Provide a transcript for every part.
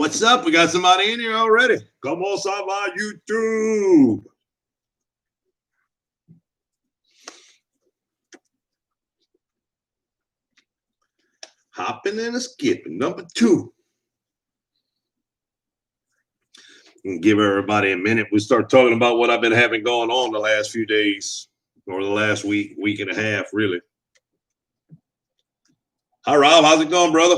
What's up? We got somebody in here already. Come on, Sava YouTube. Hopping and a skipping. Number 2. And give everybody a minute. We start talking about what I've been having going on the last few days, or the last week and a half, really. Hi, Rob. How's it going, brother?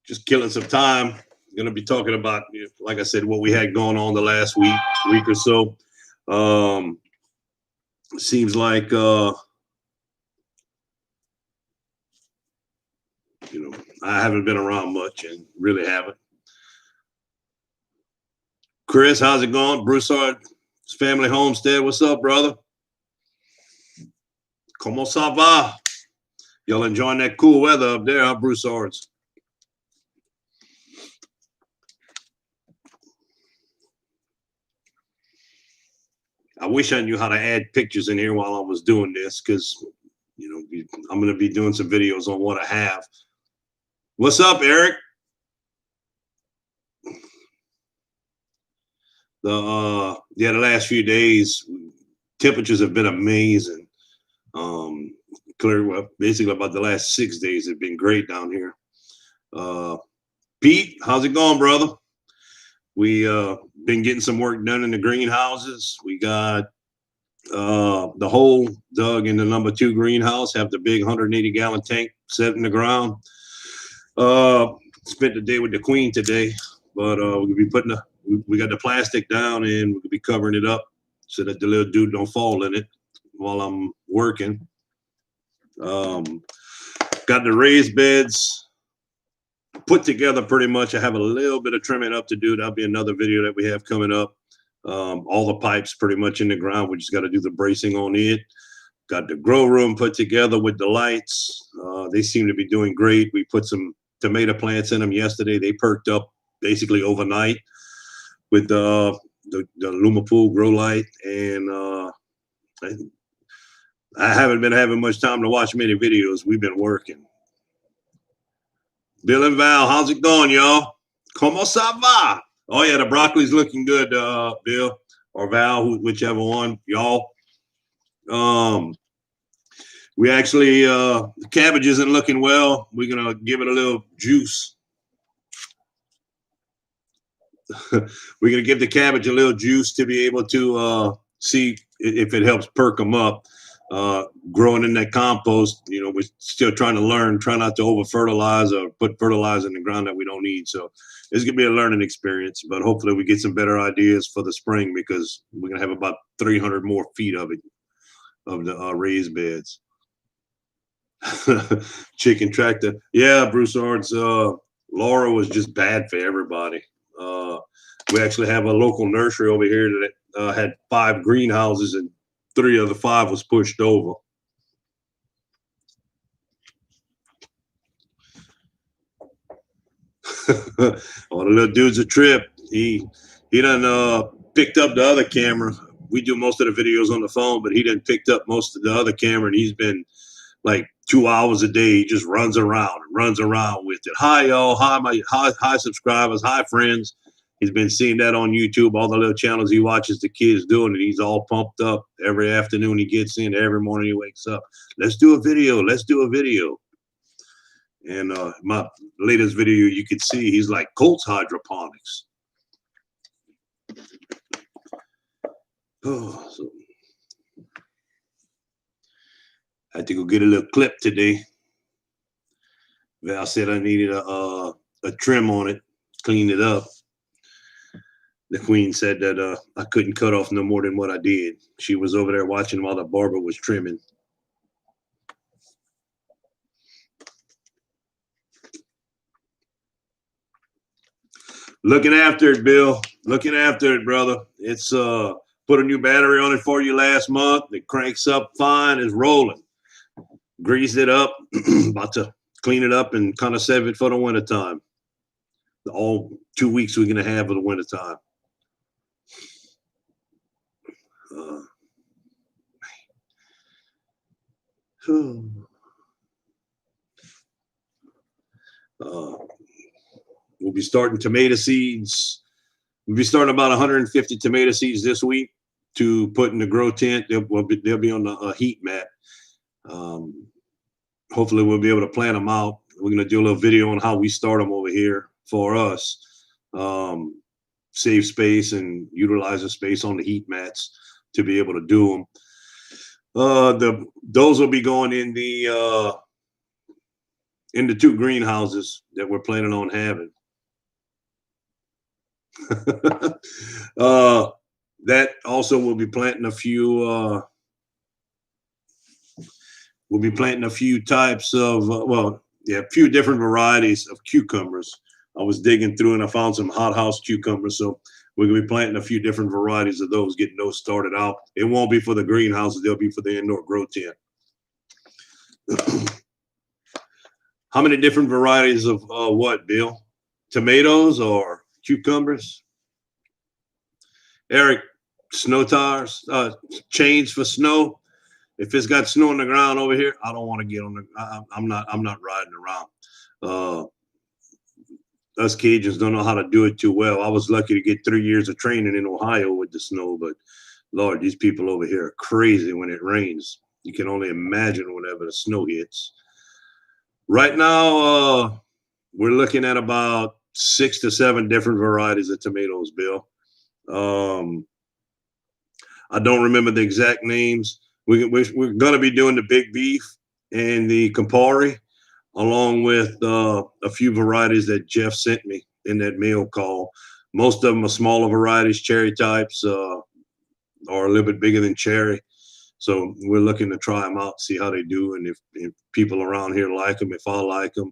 Just killing some time. Going to be talking about, like I said, what we had going on the last week or so. Seems like, I haven't been around much and really haven't. Chris, how's it going? Broussard's family homestead. What's up, brother? Como ça va? Y'all enjoying that cool weather up there, huh, Broussard's? I wish I knew how to add pictures in here while I was doing this, because, I'm going to be doing some videos on what I have. What's up, Eric? The last few days, temperatures have been amazing. Basically about the last 6 days have been great down here. Pete, how's it going, brother? We been getting some work done in the greenhouses. We got the hole dug in the number 2 greenhouse, have the big 180-gallon tank set in the ground. Spent the day with the queen today, but we'll be we got the plastic down and we'll be covering it up so that the little dude don't fall in it while I'm working. Got the raised beds put together pretty much. I have a little bit of trimming up to do. That'll be another video that we have coming up. All the pipes pretty much in the ground. We just got to do the bracing on it. Got the grow room put together with the lights. They seem to be doing great. We put some tomato plants in them yesterday. They perked up basically overnight with the Lumapool grow light. And I haven't been having much time to watch many videos. We've been working. Bill and Val, how's it going, y'all? Como ça va? Oh, yeah, the broccoli's looking good, Bill or Val, whichever one, y'all. We actually, the cabbage isn't looking well. We're going to give it a little juice. We're going to give the cabbage a little juice to be able to see if it helps perk them up. Growing in that compost, we're still trying to learn, try not to over fertilize or put fertilizer in the ground that we don't need. So it's going to be a learning experience, but hopefully we get some better ideas for the spring, because we're going to have about 300 more feet of the raised beds. Chicken tractor. Yeah, Broussard's, Laura was just bad for everybody. We actually have a local nursery over here that had 5 greenhouses, and 3 of the 5 was pushed over. Oh, the little dude's a trip. He done picked up the other camera. We do most of the videos on the phone, but he done picked up most of the other camera, and he's been like 2 hours a day. He just runs around with it. Hi, y'all. Hi, subscribers. Hi, friends. He's been seeing that on YouTube, all the little channels he watches the kids doing it. He's all pumped up. Every afternoon he gets in, every morning he wakes up. Let's do a video. And my latest video, you could see he's like Colts hydroponics. Oh, so I had to go get a little clip today. Val said I needed a trim on it, clean it up. The queen said that I couldn't cut off no more than what I did. She was over there watching while the barber was trimming. Looking after it, Bill. Looking after it, brother. It's put a new battery on it for you last month. It cranks up fine. It's rolling. Greased it up. About to clean it up and kind of save it for the wintertime. All 2 weeks we're going to have for the wintertime. We'll be starting tomato seeds. We'll be starting about 150 tomato seeds this week to put in the grow tent. They'll be on the heat mat. Hopefully we'll be able to plant them out. We're going to do a little video on how we start them over here for us. Save space and utilize the space on the heat mats to be able to do them. Those will be going in the 2 greenhouses that we're planning on having. That also will be planting a few. We'll be planting a few types of a few different varieties of cucumbers. I was digging through and I found some hothouse cucumbers, so we're gonna be planting a few different varieties of those, getting those started out. It won't be for the greenhouses; they'll be for the indoor grow tent. How many different varieties of what, Bill? Tomatoes or cucumbers? Eric, snow tires, chains for snow. If it's got snow on the ground over here, I don't want to get on the. I'm not riding around. Us Cajuns don't know how to do it too well. I was lucky to get 3 years of training in Ohio with the snow, but Lord, these people over here are crazy when it rains. You can only imagine whenever the snow hits. Right now, we're looking at about 6 to 7 different varieties of tomatoes, Bill. I don't remember the exact names. We're going to be doing the Big Beef and the Campari, along with a few varieties that Jeff sent me in that mail call. Most of them are smaller varieties, cherry types, or a little bit bigger than cherry. So we're looking to try them out, see how they do, and if people around here like them, if I like them.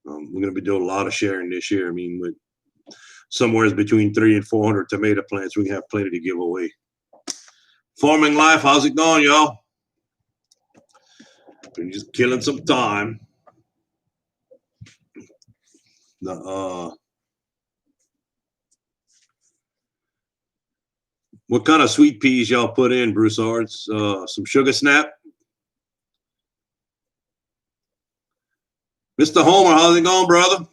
We're going to be doing a lot of sharing this year. I mean, with somewhere between 300 and 400 tomato plants, we can have plenty to give away. Farming life, how's it going, y'all? We're just killing some time. What kind of sweet peas y'all put in, Broussards? Some sugar snap? Mr. Homer, how's it going, brother?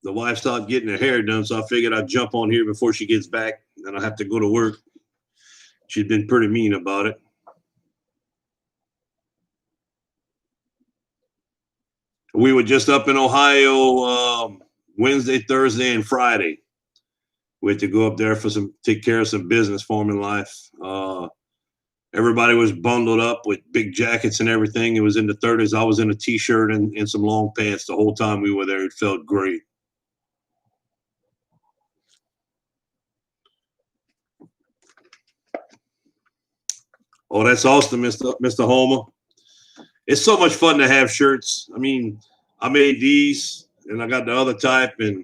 The wife stopped getting her hair done, so I figured I'd jump on here before she gets back, and I have to go to work. She's been pretty mean about it. We were just up in Ohio Wednesday, Thursday, and Friday. We had to go up there for take care of some business, farming life. Everybody was bundled up with big jackets and everything. It was in the 30s. I was in a t-shirt and some long pants the whole time we were there. It felt great. Oh, that's awesome, Mr. Homer. It's so much fun to have shirts. I mean, I made these and I got the other type, and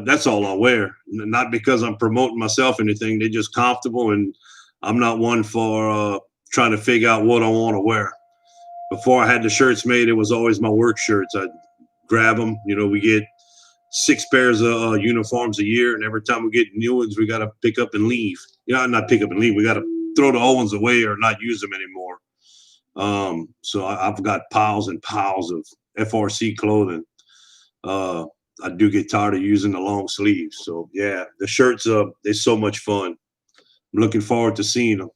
that's all I wear. Not because I'm promoting myself or anything. They're just comfortable, and I'm not one for trying to figure out what I want to wear. Before I had the shirts made, it was always my work shirts. I'd grab them. You know, we get 6 pairs of uniforms a year, and every time we get new ones, we got to pick up and leave. You know, not pick up and leave. We got to throw the old ones away or not use them anymore. So I've got piles and piles of FRC clothing. I do get tired of using the long sleeves. So yeah, the shirts, they're so much fun. I'm looking forward to seeing them.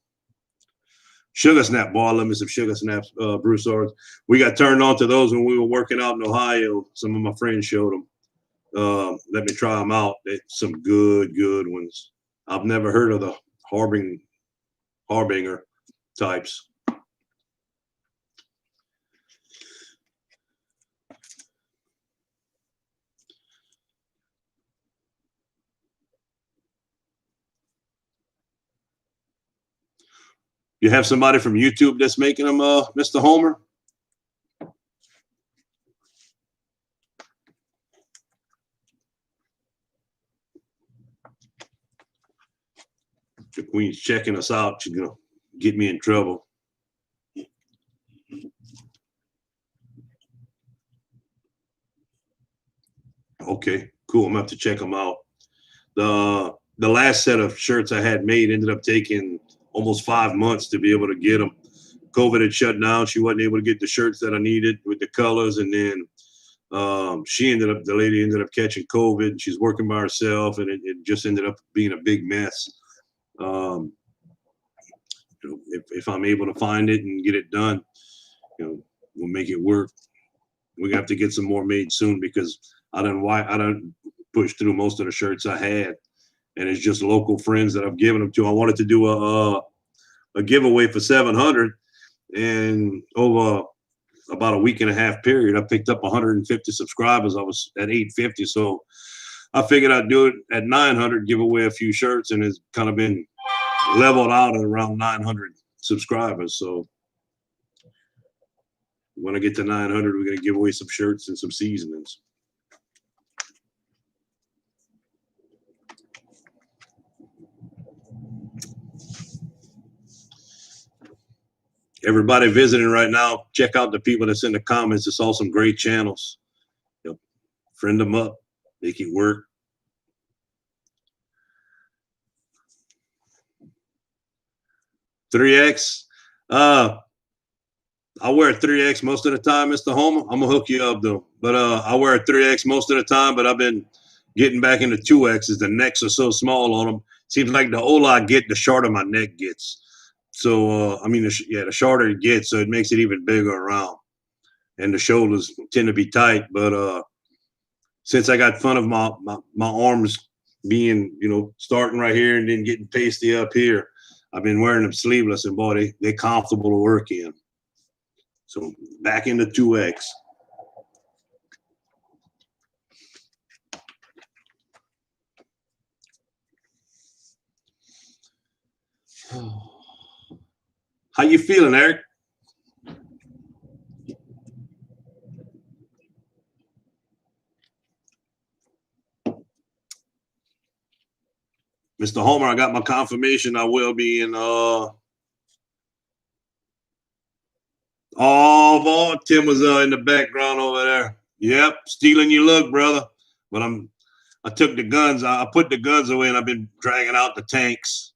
Sugar Snap, boy, I love me some Sugar Snaps, Broussards. We got turned on to those when we were working out in Ohio. Some of my friends showed them. Let me try them out. They're some good ones. I've never heard of the Harbinger types. You have somebody from YouTube that's making them, Mr. Homer? The Queen's checking us out. She's going to get me in trouble. Okay, cool. I'm going to have to check them out. The last set of shirts I had made ended up taking almost 5 months to be able to get them. COVID had shut down. She wasn't able to get the shirts that I needed with the colors. And then the lady ended up catching COVID. She's working by herself, and it just ended up being a big mess. If I'm able to find it and get it done, we'll make it work. We have to get some more made soon because I don't push through most of the shirts I had, and it's just local friends that I've given them to. I wanted to do a giveaway for 700, and over about a week and a half period, I picked up 150 subscribers. I was at 850, so I figured I'd do it at 900, give away a few shirts, and it's kind of been leveled out at around 900 subscribers. So when I get to 900, we're going to give away some shirts and some seasonings. Everybody visiting right now, check out the people that's in the comments. It's all some great channels. Friend them up, make it work. $3X. I wear a 3X most of the time, Mr. Homer. I'm gonna hook you up though. But I wear a 3X most of the time, but I've been getting back into 2Xs. The necks are so small on them. Seems like the older I get, the shorter my neck gets. So the shorter it gets, so it makes it even bigger around. And the shoulders tend to be tight. But since I got fun of my arms being, starting right here and then getting pasty up here, I've been wearing them sleeveless, and boy, they're comfortable to work in. So back into 2X. How you feeling, Eric? Mr. Homer, I got my confirmation. I will be in Tim was in the background over there. Yep, stealing your look, brother. But I took the guns. I put the guns away, and I've been dragging out the tanks.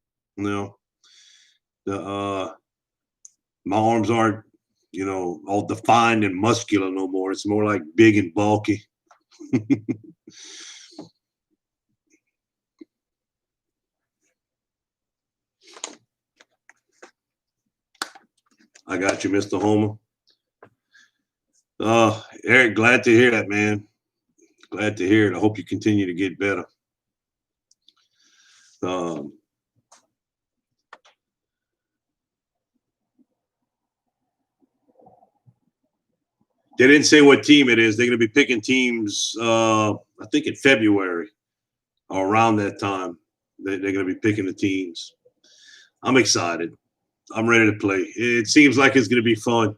My arms aren't, all defined and muscular no more. It's more like big and bulky. I got you, Mr. Homer. Eric, glad to hear that, man. Glad to hear it. I hope you continue to get better. They didn't say what team it is. They're going to be picking teams, I think in February or around that time. They're going to be picking the teams. I'm excited. I'm ready to play. It seems like it's going to be fun.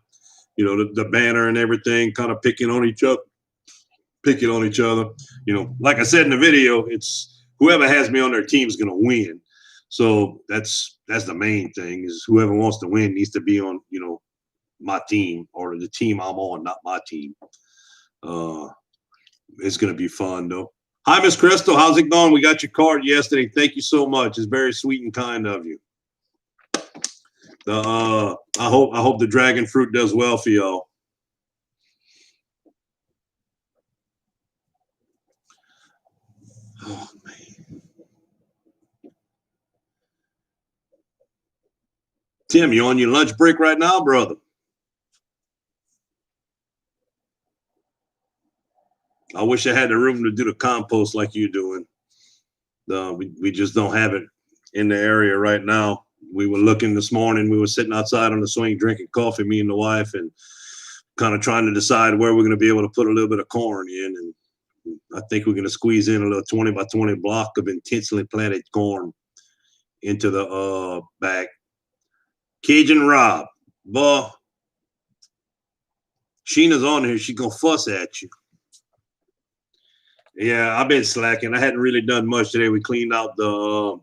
The banner and everything kind of picking on each other. Like I said in the video, it's whoever has me on their team is going to win. So that's the main thing is whoever wants to win needs to be on, my team or the team I'm on, not my team. It's going to be fun though. Hi, Miss Crystal. How's it going? We got your card yesterday. Thank you so much. It's very sweet and kind of you. I hope the dragon fruit does well for y'all. Oh man. Tim, you on your lunch break right now, brother? I wish I had the room to do the compost like you're doing. We just don't have it in the area right now. We were looking this morning. We were sitting outside on the swing drinking coffee, me and the wife, and kind of trying to decide where we're going to be able to put a little bit of corn in. And I think we're going to squeeze in a little 20 by 20 block of intentionally planted corn into the bag. Cajun Rob, boy, Sheena's on here. She's going to fuss at you. Yeah, I've been slacking. I hadn't really done much today. We cleaned out the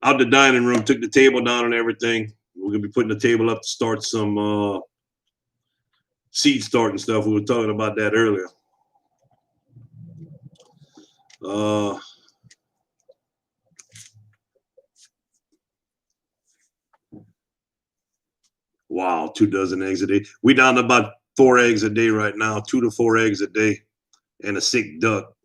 dining room, took the table down and everything. We're gonna be putting the table up to start some seed starting stuff. We were talking about that earlier. Wow, 2 dozen eggs a day. We down to about 4 eggs a day right now, 2 to 4 eggs a day, and a sick duck.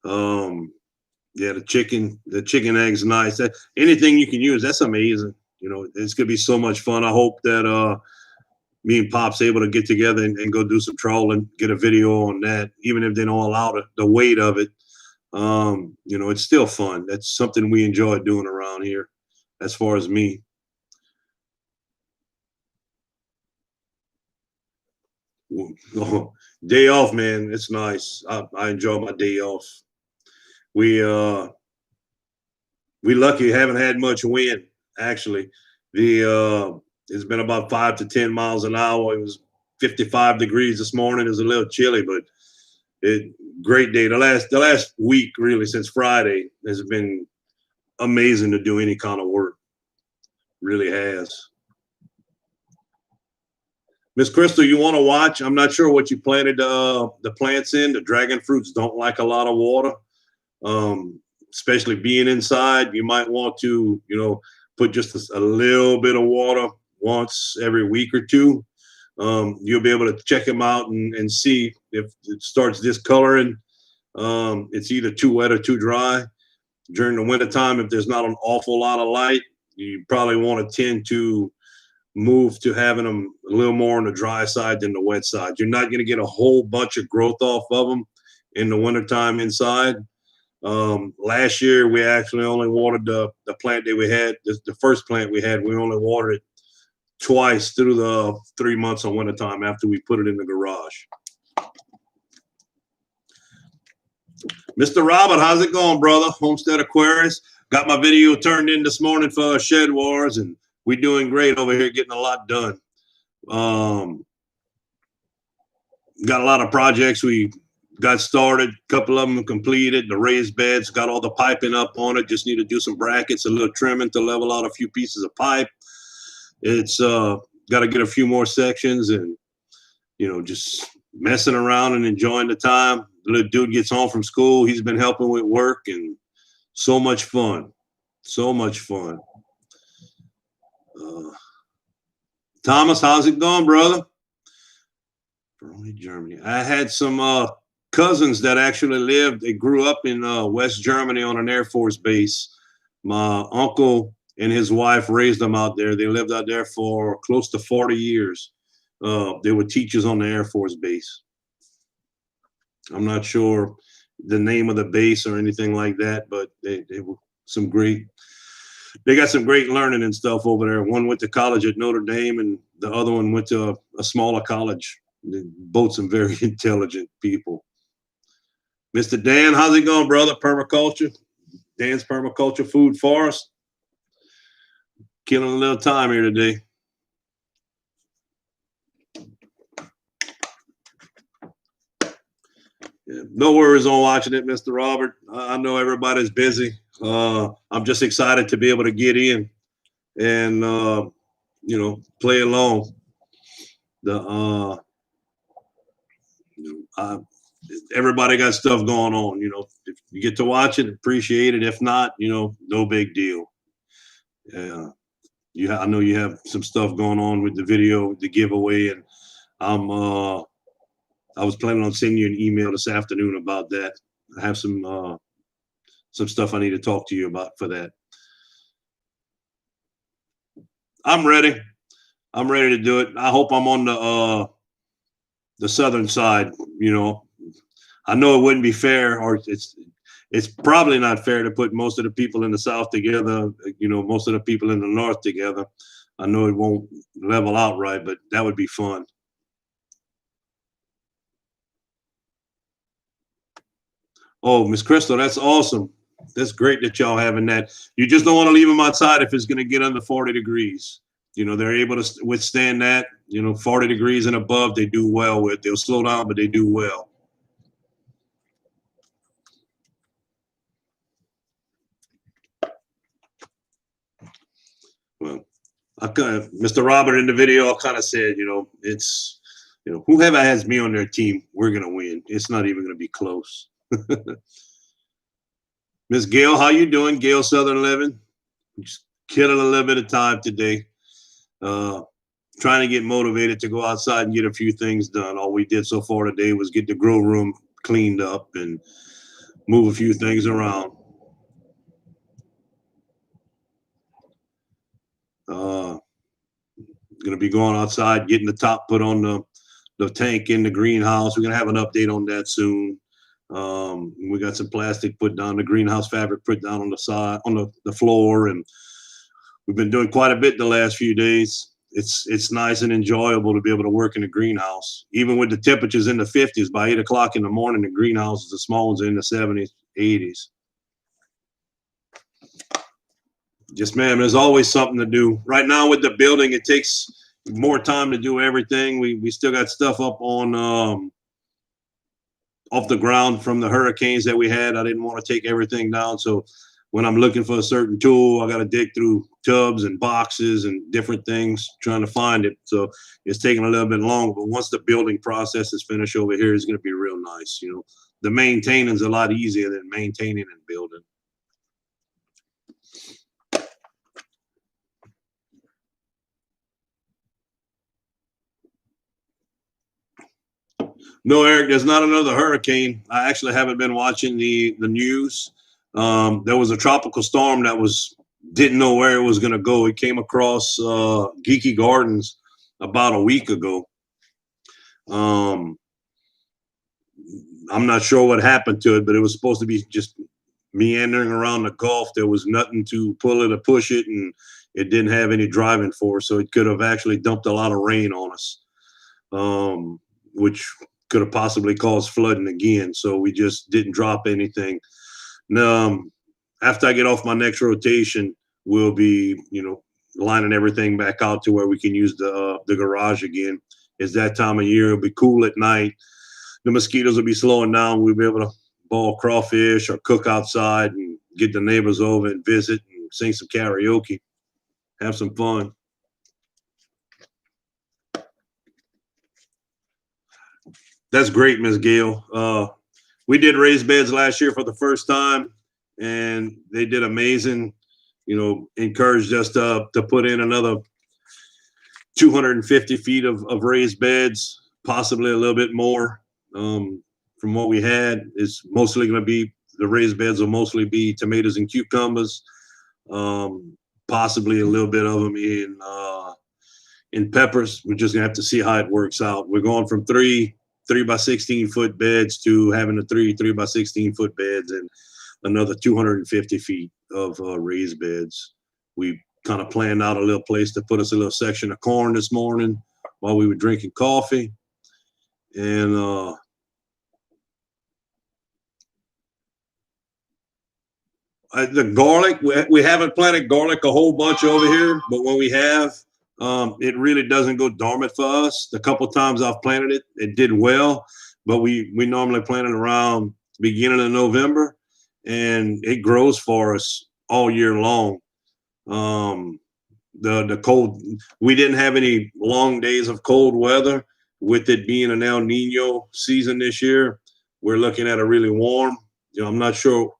Yeah, the chicken eggs nice. Anything you can use, that's amazing. It's gonna be so much fun. I hope that me and Pop's able to get together and go do some trolling, get a video on that, even if they don't allow the weight of it. It's still fun. That's something we enjoy doing around here, as far as me. Day off, man. It's nice. I enjoy my day off. We we lucky haven't had much wind actually. The It's been about 5 to 10 miles an hour. It was 55 degrees this morning. It was a little chilly, but it great day. The last week really since Friday has been amazing to do any kind of work. Really has. Miss Crystal, you want to watch? I'm not sure what you planted the plants in. The dragon fruits don't like a lot of water, especially being inside. You might want to, put just a little bit of water once every week or two. You'll be able to check them out and see if it starts discoloring. It's either too wet or too dry. During the wintertime, if there's not an awful lot of light, you probably want to tend to move to having them a little more on the dry side than the wet side. You're not going to get a whole bunch of growth off of them in the wintertime inside. Last year, we actually only watered the plant that we had, the first plant we had, we only watered it twice through the 3 months of wintertime after we put it in the garage. Mr. Robert, how's it going, brother? Homestead Aquarius. Got my video turned in this morning for Shed Wars, and we're doing great over here, getting a lot done. Got a lot of projects we got started. A couple of them completed. The raised beds, got all the piping up on it. Just need to do some brackets, a little trimming to level out a few pieces of pipe. It's got to get a few more sections and, just messing around and enjoying the time. The little dude gets home from school. He's been helping with work and so much fun. So much fun. Thomas, how's it going, brother? Verona, Germany. I had some cousins that actually lived. They grew up in West Germany on an Air Force base. My uncle and his wife raised them out there. They lived out there for close to 40 years. They were teachers on the Air Force base. I'm not sure the name of the base or anything like that, but they were some great. They got some great learning and stuff over there. One went to college at Notre Dame, and the other one went to a smaller college. They're both some very intelligent people. Mr. Dan, how's it going, brother? Permaculture. Dan's Permaculture Food Forest. Killing a little time here today. Yeah, no worries on watching it, Mr. Robert. I know everybody's busy. I'm just excited to be able to get in and play along. Everybody got stuff going on. If you get to watch it, appreciate it. If not, no big deal. Yeah, I know you have some stuff going on with the video, the giveaway, and I was planning on sending you an email this afternoon about that. I have some stuff I need to talk to you about for that. I'm ready. I'm ready to do it. I hope I'm on the southern side. I know it wouldn't be fair, or it's probably not fair to put most of the people in the South together, most of the people in the North together. I know it won't level out right, but that would be fun. Oh, Miss Crystal, that's awesome. That's great that y'all having that. You just don't want to leave them outside if it's going to get under 40 degrees. They're able to withstand that. 40 degrees and above, they do well with. They'll slow down, but they do well. Well, Mr. Robert in the video, I kind of said, it's, whoever has me on their team, we're going to win. It's not even going to be close. Miss Gail, how you doing? Gail Southern Living. Just killing a little bit of time today. trying to get motivated to go outside and get a few things done. All we did so far today was get the grow room cleaned up and move a few things around. Going to be going outside, getting the top put on the tank in the greenhouse. We're going to have an update on that soon. We got some plastic put down, the greenhouse fabric put down on the side, on the floor, and we've been doing quite a bit the last few days. It's nice and enjoyable to be able to work in the greenhouse, even with the temperatures in the 50s. By 8 o'clock in the morning, the greenhouses, the small ones, are in the 70s, 80s. Just, man, there's always something to do. Right now with the building, it takes more time to do everything. We still got stuff up on off the ground from the hurricanes that we had. I didn't want to take everything down, so when I'm looking for a certain tool, I got to dig through tubs and boxes and different things trying to find it. So it's taking a little bit longer. But once the building process is finished over here, it's going to be real nice. You know, the maintaining is a lot easier than maintaining and building. No, Eric, there's not another hurricane. I actually haven't been watching the news. There was a tropical storm that didn't know where it was going to go. It came across Geeky Gardens about a week ago. I'm not sure what happened to it, but it was supposed to be just meandering around the Gulf. There was nothing to pull it or push it, and it didn't have any driving force, so it could have actually dumped a lot of rain on us, which could have possibly caused flooding again. So we just didn't drop anything. After I get off my next rotation, we'll be, lining everything back out to where we can use the garage again. It's that time of year. It'll be cool at night. The mosquitoes will be slowing down. We'll be able to ball crawfish or cook outside and get the neighbors over and visit and sing some karaoke, have some fun. That's great, Ms. Gail. We did raised beds last year for the first time, and they did amazing. Encouraged us to put in another 250 feet of raised beds, possibly a little bit more. From what we had, it's mostly going to be, the raised beds will mostly be tomatoes and cucumbers, possibly a little bit of them in peppers. We're just gonna have to see how it works out. We're going from 3 by 16 foot beds to having the 3 by 16 foot beds and another 250 feet of raised beds. We kind of planned out a little place to put us a little section of corn this morning while we were drinking coffee. And the garlic, we haven't planted garlic a whole bunch over here, but when we have, it really doesn't go dormant for us. The couple times I've planted it, it did well, but we normally plant it around the beginning of November, and it grows for us all year long. The cold, we didn't have any long days of cold weather. With it being an El Nino season this year, we're looking at a really warm. I'm not sure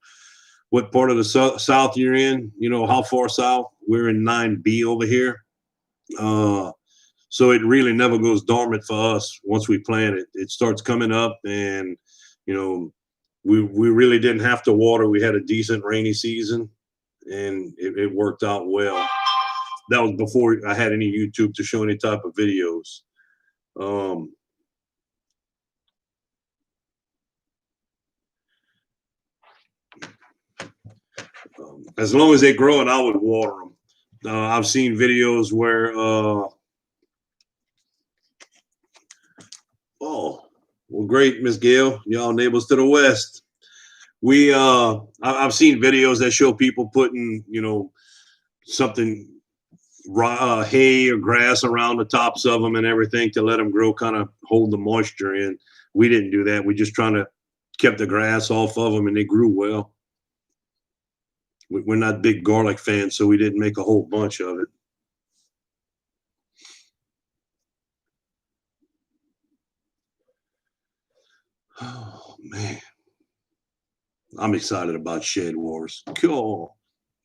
what part of the south you're in, how far south. We're in 9B over here. So it really never goes dormant for us once we plant it. It starts coming up, and, we really didn't have to water. We had a decent rainy season, and it worked out well. That was before I had any YouTube to show any type of videos. As long as they grow it, I would water them. I've seen videos where, well, great, Miss Gail, y'all neighbors to the west. I've seen videos that show people putting, something, hay or grass around the tops of them and everything to let them grow, kind of hold the moisture in. We didn't do that. We just trying to keep the grass off of them, and they grew well. We're not big garlic fans, so we didn't make a whole bunch of it. Oh, man. I'm excited about Shed Wars. Cool.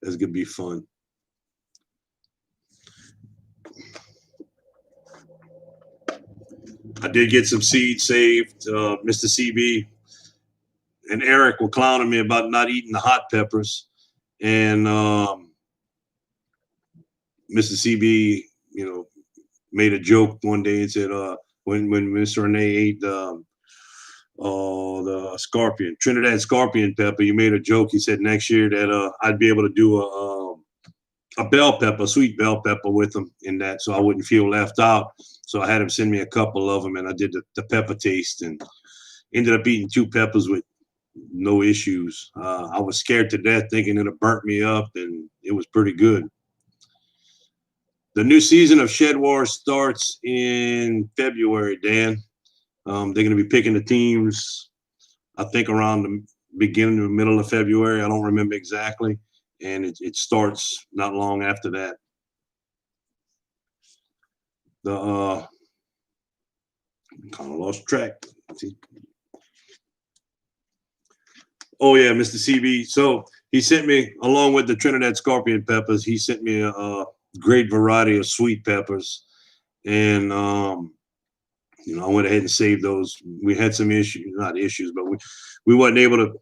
That's going to be fun. I did get some seeds saved. Mr. CB and Eric were clowning me about not eating the hot peppers. And Mr. CB, made a joke one day and said, when Mr. Renee ate the scorpion, Trinidad scorpion pepper, you made a joke. He said next year that I'd be able to do a bell pepper, sweet bell pepper with them in that, so I wouldn't feel left out. So I had him send me a couple of them, and I did the pepper taste and ended up eating 2 peppers with no issues. I was scared to death thinking it'd burnt me up, and it was pretty good. The new season of Shed Wars starts in February, Dan. They're going to be picking the teams, I think, around the beginning or middle of February. I don't remember exactly. And it starts not long after that. Kind of lost track. Oh yeah, Mr. CB. So he sent me, along with the Trinidad scorpion peppers, he sent me a great variety of sweet peppers, and I went ahead and saved those. We had some issues, not issues, but we wasn't able to.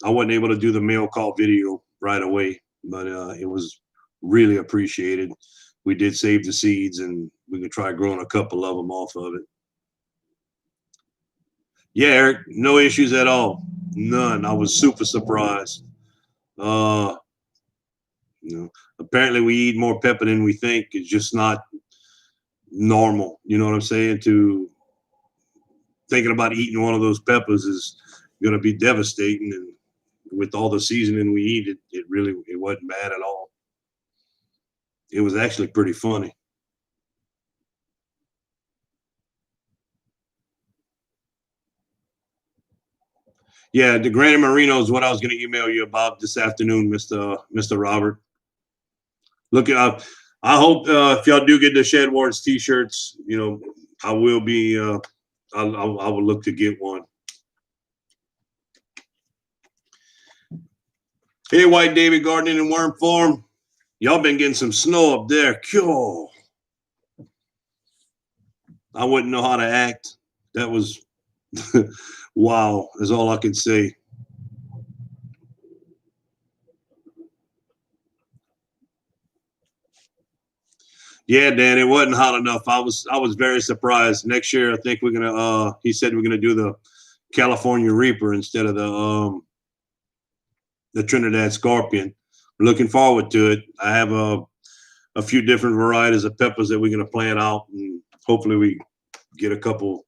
I wasn't able to do the mail call video right away, but it was really appreciated. We did save the seeds, and we could try growing a couple of them off of it. Yeah, Eric, no issues at all. None. I was super surprised. Apparently we eat more pepper than we think. It's just not normal. You know what I'm saying? To thinking about eating one of those peppers is going to be devastating. And with all the seasoning we eat, it wasn't bad at all. It was actually pretty funny. Yeah, the Granny Marino is what I was going to email you about this afternoon, Mr. Robert. Look up. I hope if y'all do get the Shed Wars t-shirts, I will be. I will look to get one. Hey, White David Gardening and Worm Farm. Y'all been getting some snow up there. Cool. I wouldn't know how to act. That was wow, is all I can say. Yeah, Dan, it wasn't hot enough. I was very surprised. Next year, I think we're gonna. He said we're gonna do the California Reaper instead of the Trinidad Scorpion. Looking forward to it. I have a few different varieties of peppers that we're gonna plant out, and hopefully we get a couple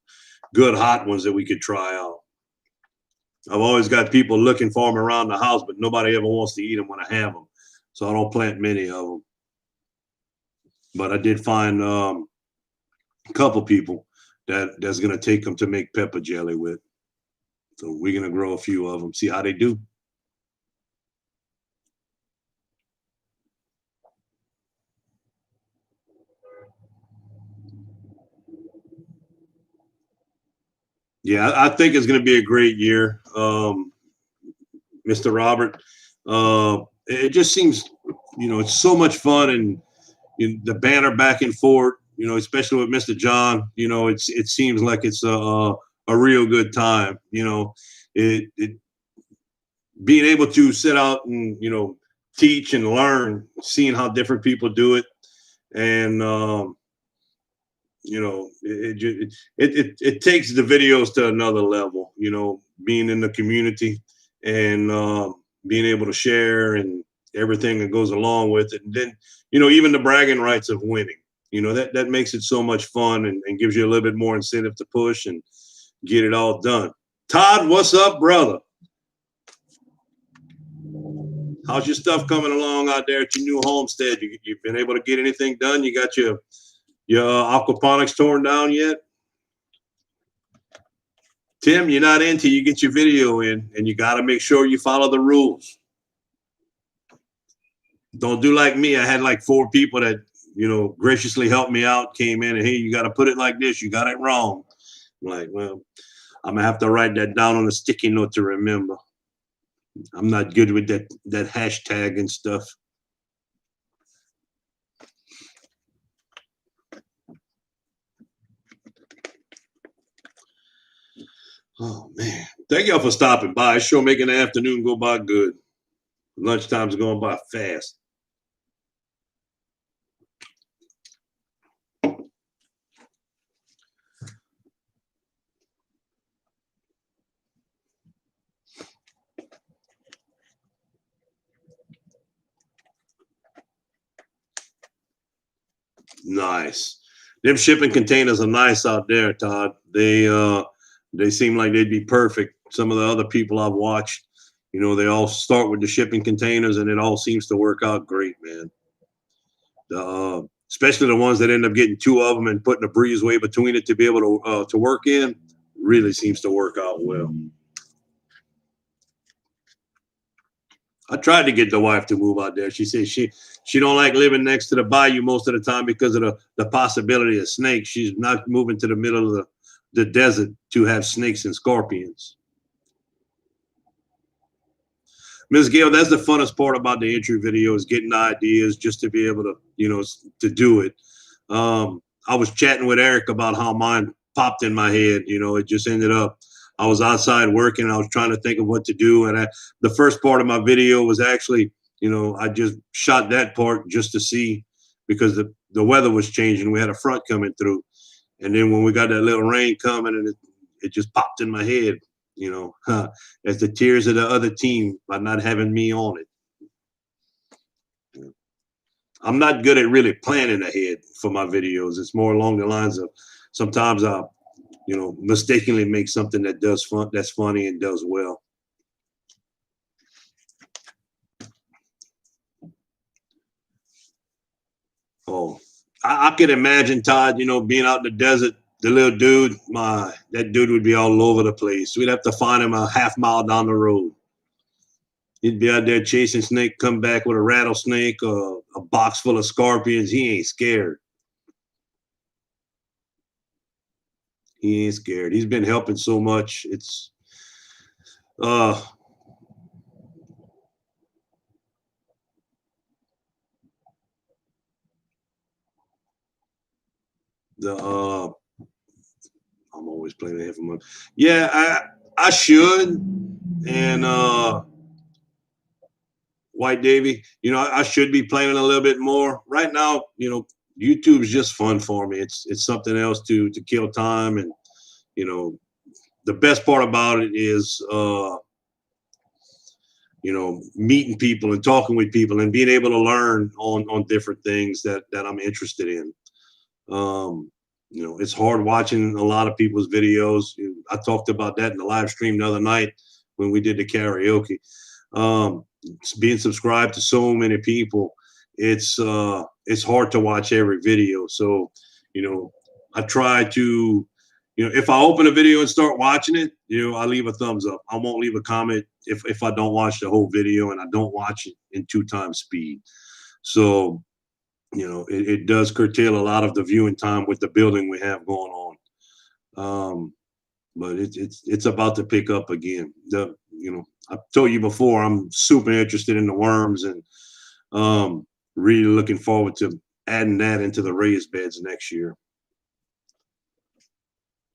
good hot ones that we could try out. I've always got people looking for them around the house, but nobody ever wants to eat them when I have them, so I don't plant many of them. But I did find a couple people that's going to take them to make pepper jelly with. So we're going to grow a few of them, see how they do. Yeah, I think it's going to be a great year, Mr. Robert. It just seems, it's so much fun, and the banner back and forth, especially with Mr. John, it seems like it's a real good time. It being able to sit out and teach and learn, seeing how different people do it, and it takes the videos to another level. Being in the community and being able to share and everything that goes along with it, and then even the bragging rights of winning. That makes it so much fun and gives you a little bit more incentive to push and get it all done. Todd, what's up, brother? How's your stuff coming along out there at your new homestead? You've been able to get anything done? You got your aquaponics torn down yet? Tim, you're not in till you get your video in, and you got to make sure you follow the rules. Don't do like me. I had like 4 people that, graciously helped me out, came in and, hey, you got to put it like this. You got it wrong. I'm like, well, I'm going to have to write that down on a sticky note to remember. I'm not good with that hashtag and stuff. Oh man, thank y'all for stopping by. It's sure making the afternoon go by good. Lunchtime's going by fast. Nice. Them shipping containers are nice out there, Todd. They seem like they'd be perfect. Some of the other people I've watched, they all start with the shipping containers, and it all seems to work out great, man. Especially the ones that end up getting two of them and putting a breezeway between it to be able to work in, really seems to work out well. I tried to get the wife to move out there. She says she don't like living next to the bayou most of the time because of the possibility of snakes. She's not moving to the middle of the desert to have snakes and scorpions. Ms. Gail, that's the funnest part about the entry video is getting ideas just to be able to, to do it. I was chatting with Eric about how mine popped in my head. It just ended up, I was outside working. I was trying to think of what to do. And the first part of my video was actually, I just shot that part just to see because the weather was changing. We had a front coming through. And then when we got that little rain coming and it just popped in my head, as the tears of the other team by not having me on it. I'm not good at really planning ahead for my videos. It's more along the lines of sometimes I, mistakenly make something that's funny and does well. Oh, I could imagine Todd, being out in the desert, the little dude, that dude would be all over the place. We'd have to find him a half mile down the road. He'd be out there chasing snake, come back with a rattlesnake or a box full of scorpions. He ain't scared. He ain't scared. He's been helping so much. It's I'm always playing ahead for money. Yeah, I should. And White Davy, I should be playing a little bit more. Right now, YouTube's just fun for me. It's something else to kill time. And, the best part about it is meeting people and talking with people and being able to learn on different things that I'm interested in. It's hard watching a lot of people's videos. I talked about that in the live stream the other night when we did the karaoke. Being subscribed to so many people, it's hard to watch every video. So, I try to, if I open a video and start watching it, I leave a thumbs up. I won't leave a comment if I don't watch the whole video and I don't watch it in 2x speed. So, it does curtail a lot of the viewing time with the building we have going on. But it's about to pick up again. I told you before, I'm super interested in the worms and really looking forward to adding that into the raised beds next year.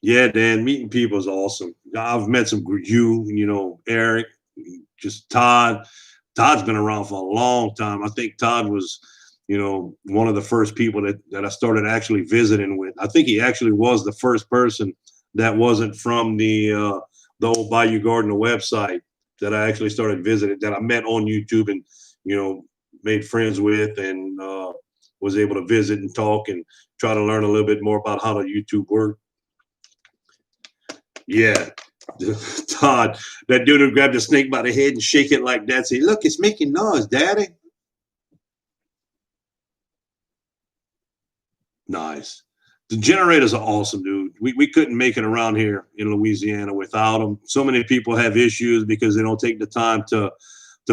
Yeah, Dan, meeting people is awesome. I've met some Eric, just Todd. Todd's been around for a long time. I think Todd was, one of the first people that I started actually visiting with. I think he actually was the first person that wasn't from the old Bayou Gardener website that I actually started visiting, that I met on YouTube and, made friends with and was able to visit and talk and try to learn a little bit more about how the YouTube worked. Yeah, Todd, that dude who grabbed the snake by the head and shake it like that. Say, look, it's making noise, Daddy. Nice. The generators are awesome, dude. We couldn't make it around here in Louisiana without them. So many people have issues because they don't take the time to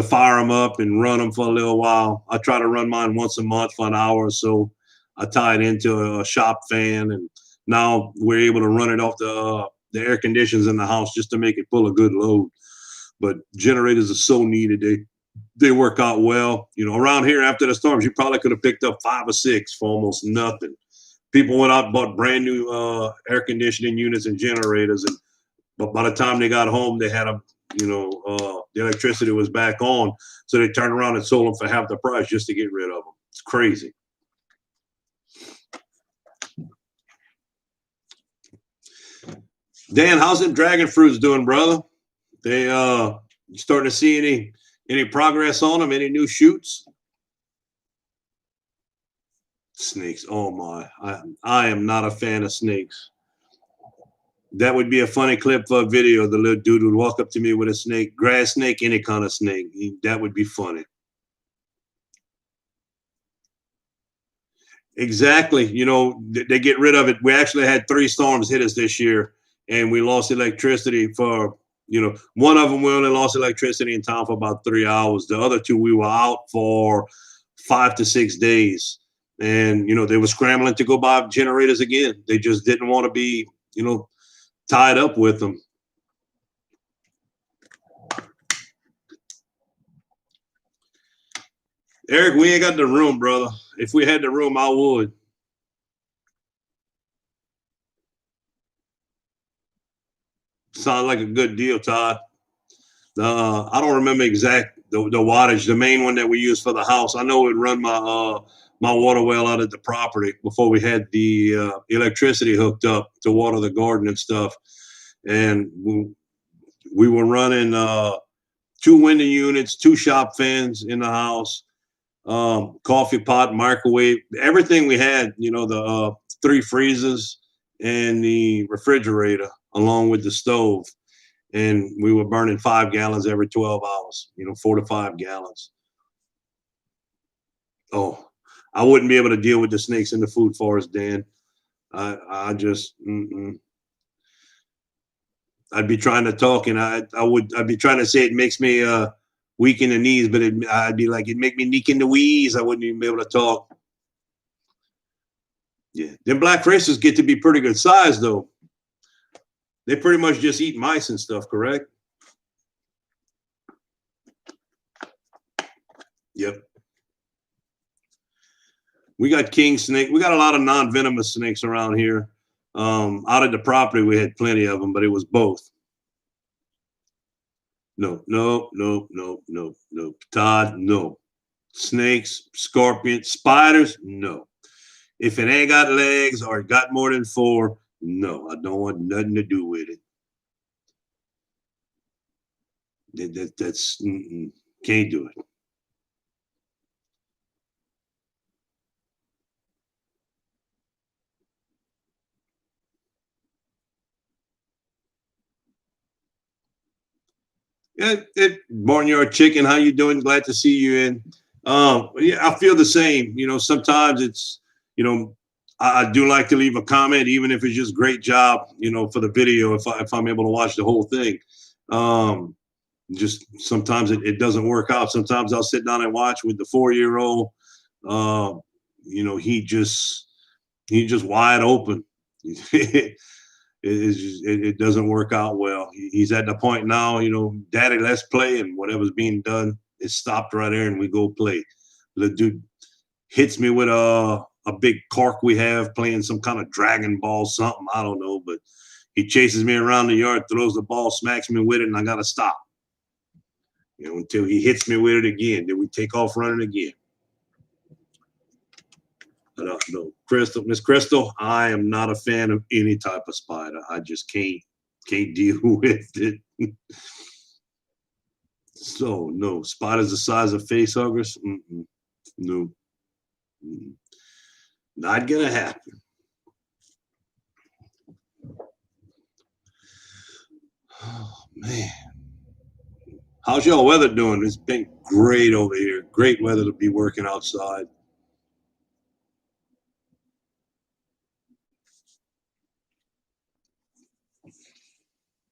fire them up and run them for a little while. I try to run mine once a month for an hour or so. I tie it into a shop fan, and now we're able to run it off the air conditions in the house just to make it pull a good load. But generators are so needed. They work out well. Around here after the storms, you probably could have picked up 5 or 6 for almost nothing. People went out and bought brand new air conditioning units and generators, and But by the time they got home, they had the electricity was back on. So they turned around and sold them for half the price just to get rid of them. It's crazy. Dan, how's them dragon fruits doing, brother? They you starting to see any progress on them? Any new shoots? Snakes. Oh my. I am not a fan of snakes. That would be a funny clip for a video. The little dude would walk up to me with a snake, grass snake, any kind of snake. That would be funny. Exactly. You know, they get rid of it. We actually had 3 storms hit us this year, and we lost electricity for, one of them we only lost electricity in town for about 3 hours. The other 2 we were out for 5 to 6 days. And, they were scrambling to go buy generators again. They just didn't want to be, tied up with them. Eric, we ain't got the room, brother. If we had the room, I would. Sounds like a good deal, Todd. I don't remember exact the wattage. The main one that we use for the house, I know it run my water well out at the property before we had the electricity hooked up to water the garden and stuff. And we were running 2 window units, 2 shop fans in the house, coffee pot, microwave, everything we had, the 3 freezers and the refrigerator along with the stove. And we were burning 5 gallons every 12 hours, 4 to 5 gallons. Oh, I wouldn't be able to deal with the snakes in the food forest, Dan. I just, I'd be trying to talk, and I'd be trying to say it makes me weak in the knees, but I'd be like, it make me weak in the wheeze. I wouldn't even be able to talk. Yeah, them black racers get to be pretty good size, though. They pretty much just eat mice and stuff, correct? Yep. We got king snake. We got a lot of non-venomous snakes around here. Out at the property, we had plenty of them, but it was both. No. Todd, no. Snakes, scorpions, spiders, no. If it ain't got legs or it got more than 4, no, I don't want nothing to do with it. That's can't do it. Barnyard Chicken, how you doing? Glad to see you in. Yeah, I feel the same. Sometimes it's, I do like to leave a comment, even if it's just great job, for the video, if I'm able to watch the whole thing. Just sometimes it doesn't work out. Sometimes I'll sit down and watch with the 4-year-old. He just wide open. It doesn't work out well. He's at the point now, Daddy, let's play, and whatever's being done, it stopped right there, and we go play. The dude hits me with a big cork we have, playing some kind of Dragon Ball something, I don't know, but he chases me around the yard, throws the ball, smacks me with it, and I gotta stop. Until he hits me with it again. Then we take off running again. But no, Miss Crystal, I am not a fan of any type of spider. I just can't deal with it. So no, spiders the size of face huggers. No, not gonna happen. Oh man, how's y'all weather doing? It's been great over here. Great weather to be working outside.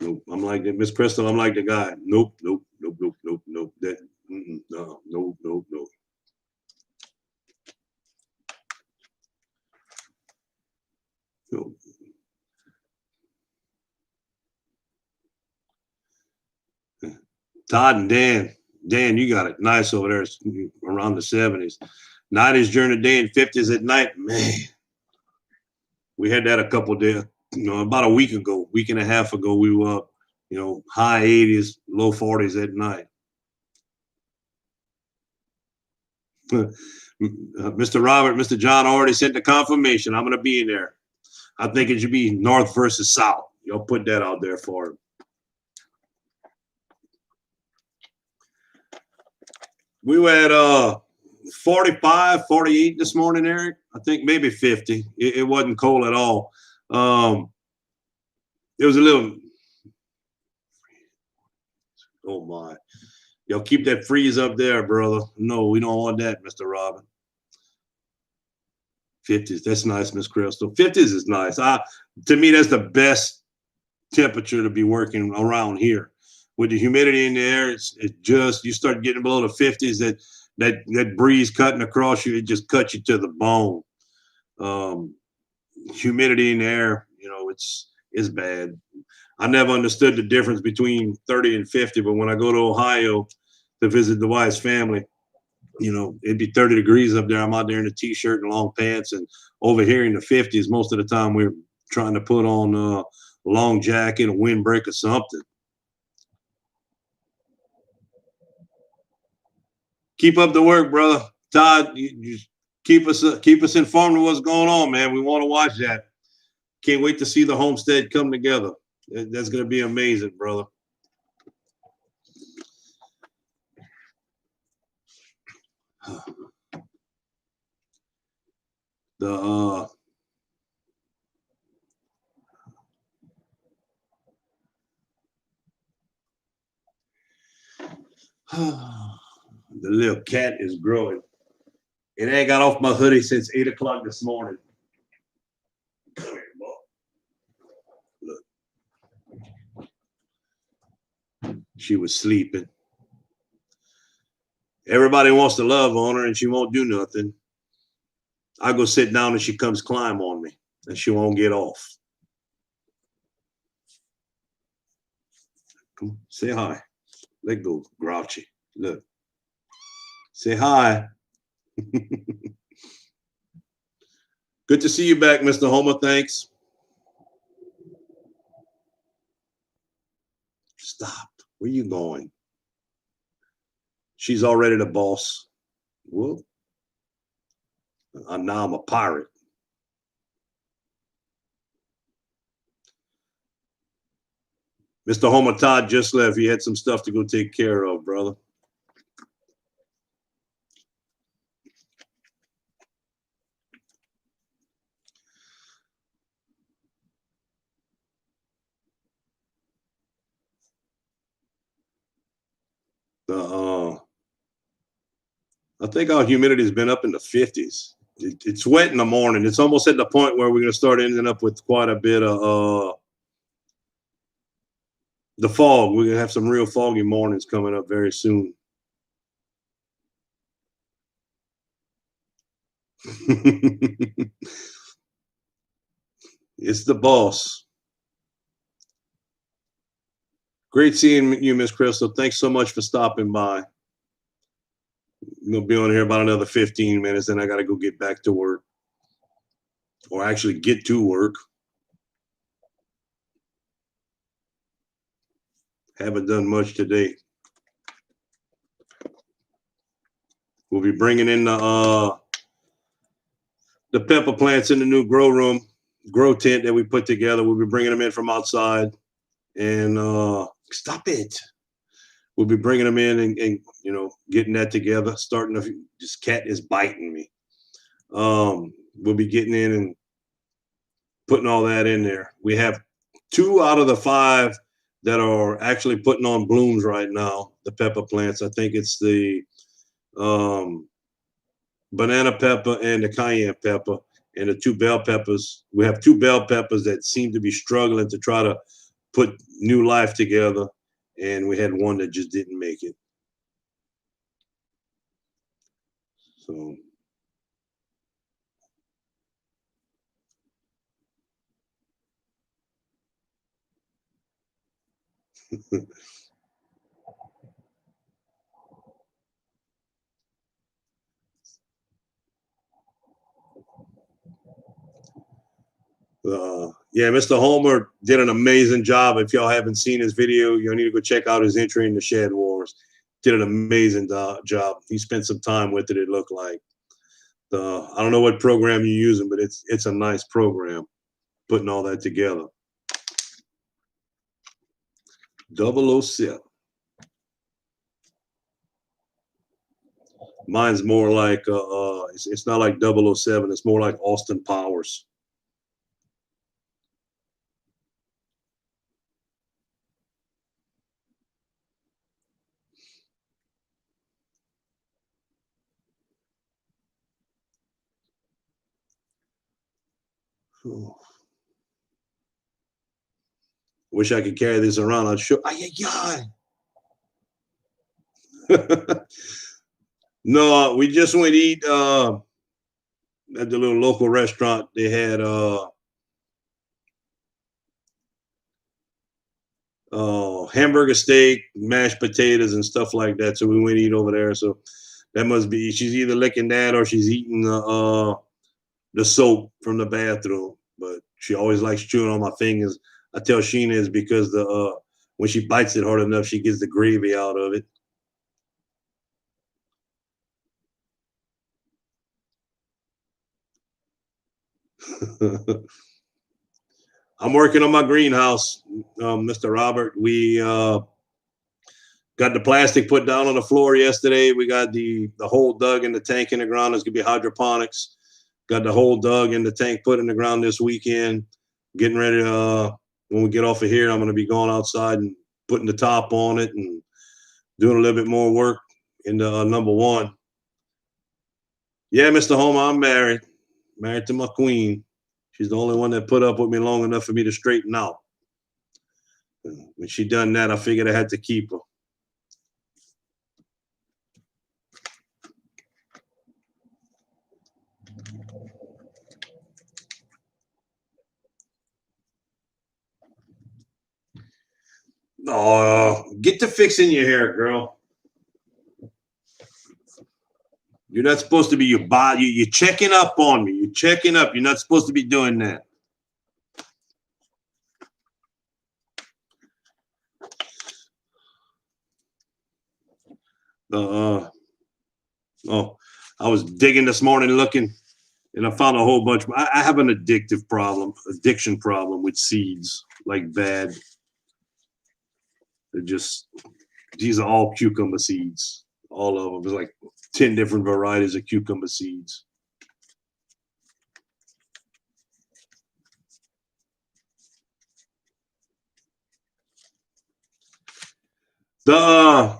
Nope. I'm like Miss Crystal. I'm like the guy. Nope. That no. Nope. Todd and Dan, you got it nice over there. It's around the 70s. 90s during the day and 50s at night. Man, we had that a couple of days. About a week and a half ago, we were up You know, high 80s, low 40s at night. Mr. Robert, Mr. John already sent the confirmation. I'm going to be in there. I think it should be North versus South. Y'all put that out there for him. We were at 45, 48 this morning, Eric. I think maybe 50. It wasn't cold at all. It was a little. Oh my. Y'all keep that freeze up there, brother. No, we don't want that, Mr. Robin. 50s. That's nice, Miss Crystal. 50s is nice. To me, that's the best temperature to be working around here. With the humidity in the air, it just, you start getting below the 50s, that breeze cutting across you, it just cuts you to the bone. Humidity in the air, you know, it's bad. I never understood the difference between 30 and 50, but when I go to Ohio to visit the wife's family, you know, it'd be 30 degrees up there. I'm out there in a t-shirt and long pants, and over here in the 50s, most of the time we're trying to put on a long jacket, a windbreak or something. Keep up the work, brother. Todd, you keep us informed of what's going on, man. We want to watch that. Can't wait to see the homestead come together. That's going to be amazing, brother. The little cat is growing. It ain't got off my hoodie since 8 o'clock this morning. Look. She was sleeping. Everybody wants to love on her and she won't do nothing. I go sit down and she comes climb on me and she won't get off. Come on, say hi. Let go, grouchy. Look. Say hi. Good to see you back, Mr. Homer. Thanks. Stop. Where you going? She's already the boss. Well, now I'm a pirate. Mr. Homer Todd just left. He had some stuff to go take care of, brother. I think our humidity has been up in the 50s. It's wet in the morning. It's almost at the point where we're going to start ending up with quite a bit of the fog. We're going to have some real foggy mornings coming up very soon. It's the boss. Great seeing you, Miss Crystal. Thanks so much for stopping by. I'm going to be on here about another 15 minutes, then I got to go get back to work. Or actually get to work. Haven't done much today. We'll be bringing in the pepper plants in the new grow tent that we put together. We'll be bringing them in from outside. And stop it. We'll be bringing them in and you know, getting that together. This cat is biting me. We'll be getting in and putting all that in there. We have 2 out of the 5 that are actually putting on blooms right now, the pepper plants. I think it's the banana pepper and the cayenne pepper, and the 2 bell peppers. We have 2 bell peppers that seem to be struggling to try to put new life together, and we had one that just didn't make it. So Yeah, Mr. Homer did an amazing job. If y'all haven't seen his video, you'll need to go check out his entry in the Shed Wars. Did an amazing job. He spent some time with it, it looked like. I don't know what program you're using, but it's a nice program, putting all that together. 007. Mine's more like it's not like 007. It's more like Austin Powers. Wish I could carry this around. I'd show. No, we just went to eat at the little local restaurant. They had hamburger steak, mashed potatoes, and stuff like that. So we went to eat over there. So that must be she's either licking that or she's eating the soap from the bathroom. But she always likes chewing on my fingers. I tell Sheena is because the when she bites it hard enough, she gets the gravy out of it. I'm working on my greenhouse, Mr. Robert. We got the plastic put down on the floor yesterday. We got the hole dug in the tank in the ground. It's gonna be hydroponics. Got the hole dug in the tank put in the ground this weekend. Getting ready to when we get off of here, I'm gonna be going outside and putting the top on it and doing a little bit more work in the number one. Yeah, Mr. Homer, I'm married. Married to my queen. She's the only one that put up with me long enough for me to straighten out. When she done that, I figured I had to keep her. Oh, get to fixing your hair, girl. You're not supposed to be your body. You're checking up on me. You're checking up. You're not supposed to be doing that. Oh, I was digging this morning looking, and I found a whole bunch. I have an addiction problem with seeds, like bad. They're just, these are all cucumber seeds, all of them. There's like 10 different varieties of cucumber seeds. The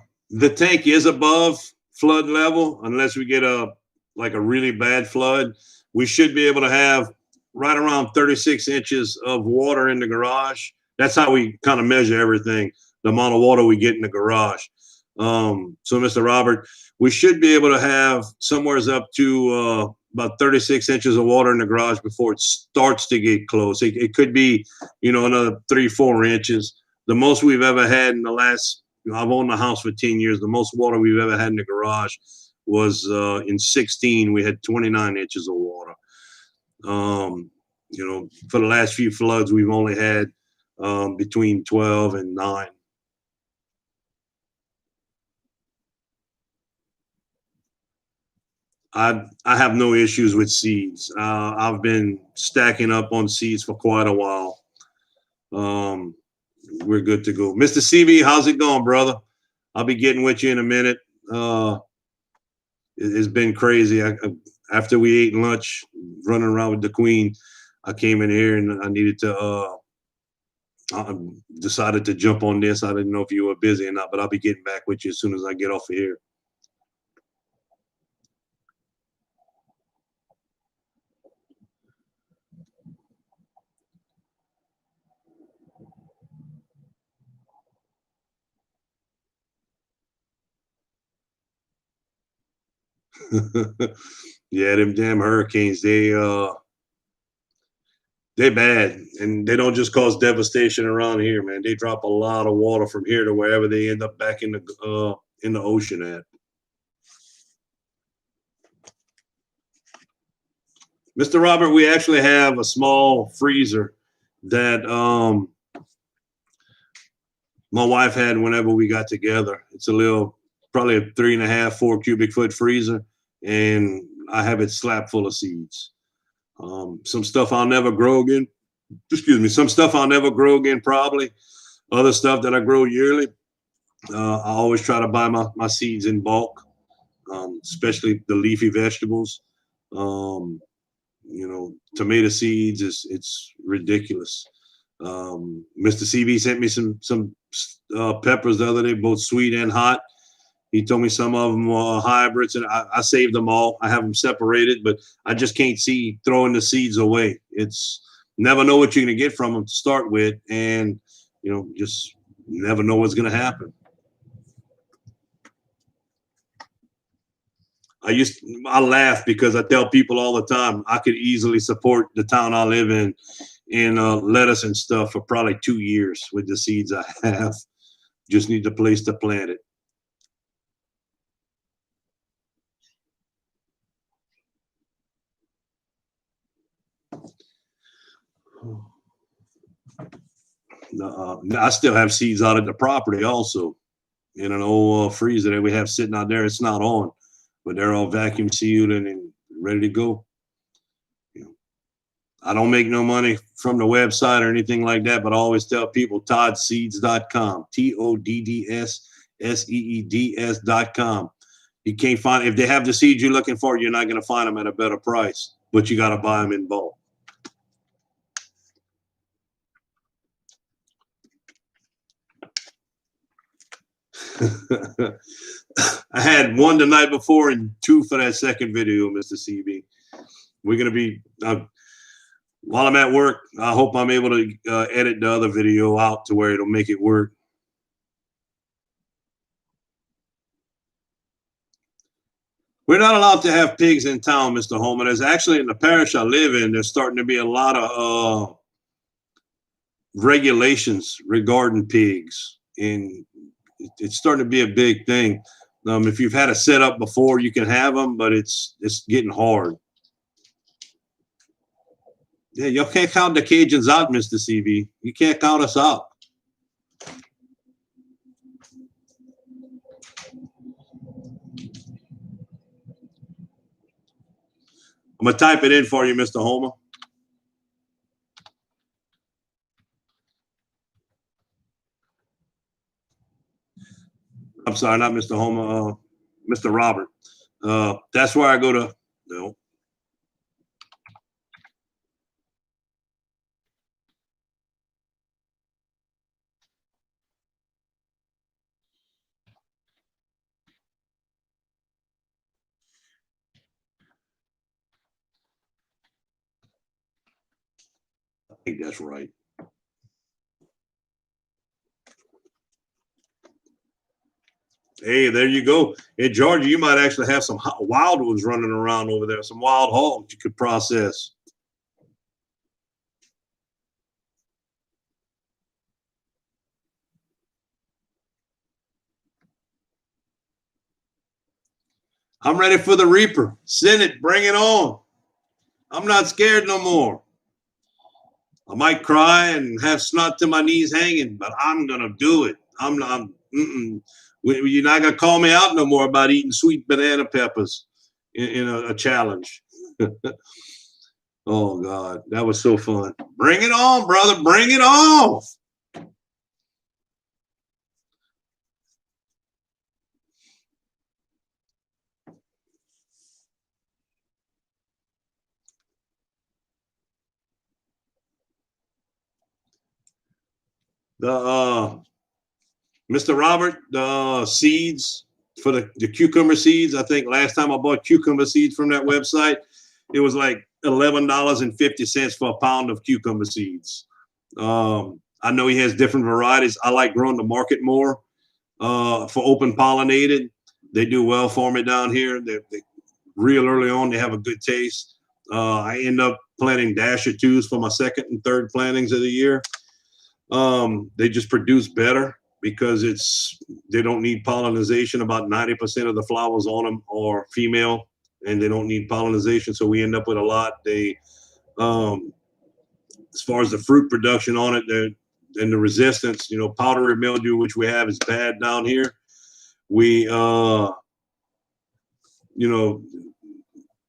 tank is above flood level unless we get a really bad flood. We should be able to have right around 36 inches of water in the garage. That's how we kind of measure everything, the amount of water we get in the garage. So, Mr. Robert, we should be able to have somewhere up to about 36 inches of water in the garage before it starts to get close. It could be, another 3-4 inches. The most we've ever had in the last, I've owned the house for 10 years. The most water we've ever had in the garage was in 16. We had 29 inches of water. For the last few floods, we've only had between 12 and 9. I have no issues with seeds. I've been stacking up on seeds for quite a while. We're good to go. Mr. CB, how's it going, brother? I'll be getting with you in a minute. It's been crazy. After we ate lunch, running around with the queen, I came in here and I needed to. I decided to jump on this. I didn't know if you were busy or not, but I'll be getting back with you as soon as I get off of here. Yeah, them damn hurricanes, they're bad, and they don't just cause devastation around here, man. They drop a lot of water from here to wherever they end up back in the ocean at. Mr. Robert, we actually have a small freezer that my wife had whenever we got together. It's a little, probably a 3.5, 4 cubic foot freezer, and I have it slapped full of seeds. Some stuff I'll never grow again. Excuse me. Some stuff I'll never grow again, probably. Other stuff that I grow yearly. I always try to buy my seeds in bulk, especially the leafy vegetables. Tomato seeds it's ridiculous. Mr. CB sent me some peppers the other day, both sweet and hot. He told me some of them were hybrids, and I saved them all. I have them separated, but I just can't see throwing the seeds away. It's never know what you're going to get from them to start with, and just never know what's going to happen. I laugh because I tell people all the time I could easily support the town I live in lettuce and stuff for probably 2 years with the seeds I have. Just need the place to plant it. I still have seeds out at the property also in an old freezer that we have sitting out there. It's not on, but they're all vacuum sealed and ready to go. I don't make no money from the website or anything like that, but I always tell people toddseeds.com, TODDSSEEDS.com. You can't find, if they have the seeds you're looking for, you're not going to find them at a better price, but you got to buy them in bulk. I had one the night before and 2 for that second video, Mr. CB. We're going to be, while I'm at work, I hope I'm able to edit the other video out to where it'll make it work. We're not allowed to have pigs in town, Mr. Holman. There's actually, in the parish I live in, there's starting to be a lot of regulations regarding pigs, and it's starting to be a big thing. If you've had a setup before, you can have them, but it's getting hard. Yeah, you can't count the Cajuns out, Mr. CB. You can't count us out. I'm going to type it in for you, Mr. Homer. I'm sorry, not Mr. Homer, Mr. Robert. That's where I go to. No. I think that's right. Hey, there you go. In Georgia, you might actually have some wild ones running around over there, some wild hogs you could process. I'm ready for the Reaper. Send it. Bring it on. I'm not scared no more. I might cry and have snot to my knees hanging, but I'm going to do it. I'm not. You're not going to call me out no more about eating sweet banana peppers in a challenge. Oh, God. That was so fun. Bring it on, brother. Bring it on. Mr. Robert, the seeds for the cucumber seeds. I think last time I bought cucumber seeds from that website, it was like $11.50 for a pound of cucumber seeds. I know he has different varieties. I like growing the market more for open pollinated. They do well for me down here. They real early on, they have a good taste. I end up planting Dasher 2s for my second and third plantings of the year. They just produce better because they don't need pollination. About 90% of the flowers on them are female, and they don't need pollination. So we end up with a lot. as far as the fruit production on it, and the resistance, you know, powdery mildew, which we have, is bad down here. We, you know,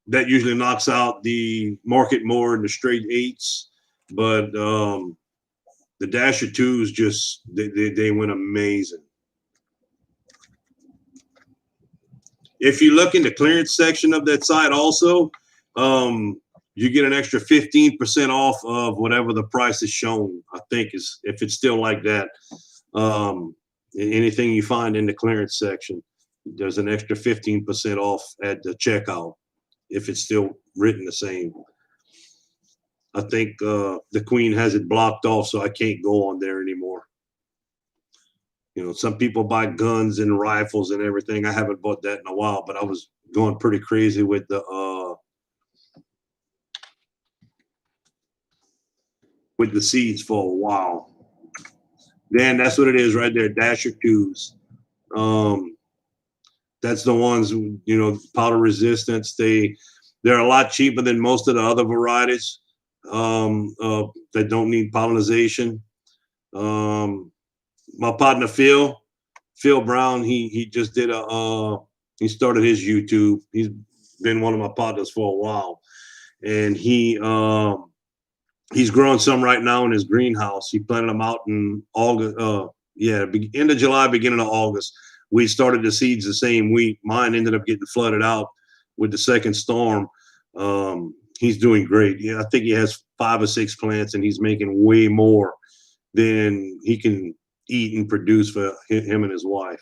that usually knocks out the market more in the straight 8s, but the Dasher 2s just they went amazing. If you look in the clearance section of that site also, you get an extra 15% off of whatever the price is shown, I think, is, if it's still like that. Anything you find in the clearance section, there's an extra 15% off at the checkout if it's still written the same. I think the Queen has it blocked off, so I can't go on there anymore. You know, some people buy guns and rifles and everything. I haven't bought that in a while, but I was going pretty crazy with the seeds for a while. Then that's what it is right there, Dasher 2s. That's the ones, you know, powder resistance. They're a lot cheaper than most of the other varieties that don't need pollination. My partner Phil Brown, he just did he started his YouTube. He's been one of my partners for a while, and he's growing some right now in his greenhouse. He planted them out in August. End of July, beginning of August. We started the seeds the same week. Mine ended up getting flooded out with the second storm. He's doing great. Yeah, I think he has 5 or 6 plants, and he's making way more than he can eat and produce for him and his wife.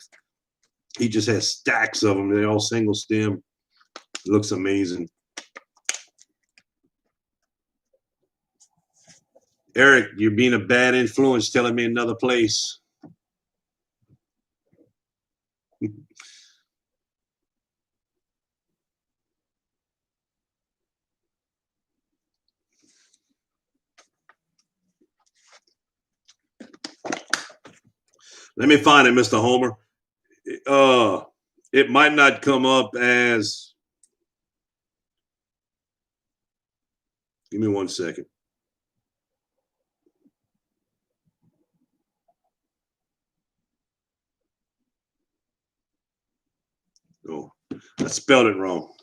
He just has stacks of them. They're all single stem. It looks amazing. Eric, you're being a bad influence telling me another place. Let me find it, Mr. Homer. It might not come up as. Give me 1 second. Oh, I spelled it wrong.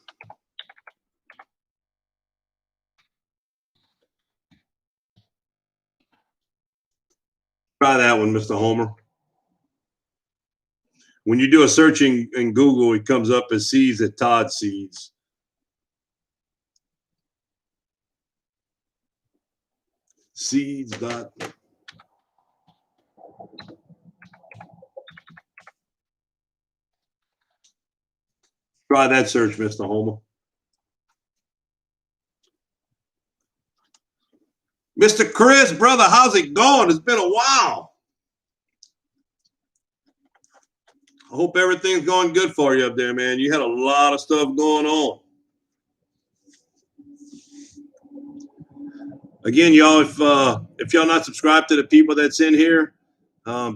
Try that one, Mr. Homer. When you do a search in Google, it comes up as seeds at Todd Seeds. Seeds. Try that search, Mr. Homer. Mr. Chris, brother, how's it going? It's been a while. I hope everything's going good for you up there, man. You had a lot of stuff going on. Again, y'all, if y'all not subscribed to the people that's in here,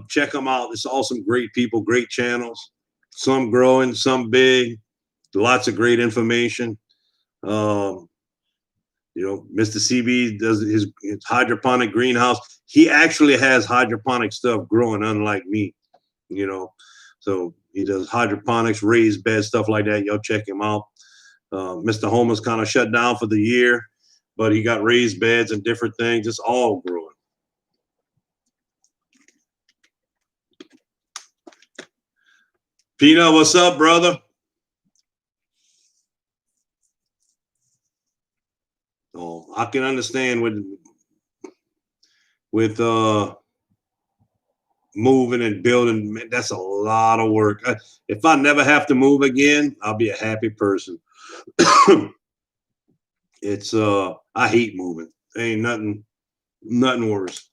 check them out. It's all some great people, great channels. Some growing, some big. Lots of great information. You know, Mr. CB does his hydroponic greenhouse. He actually has hydroponic stuff growing, unlike me, you know. So he does hydroponics, raised beds, stuff like that. Y'all check him out. Mr. Homer's kind of shut down for the year, but he got raised beds and different things. It's all growing. Peanut, what's up, brother? Oh, I can understand with moving and building. That's a lot of work. If I never have to move again, I'll be a happy person. It's I hate moving. Ain't nothing worse.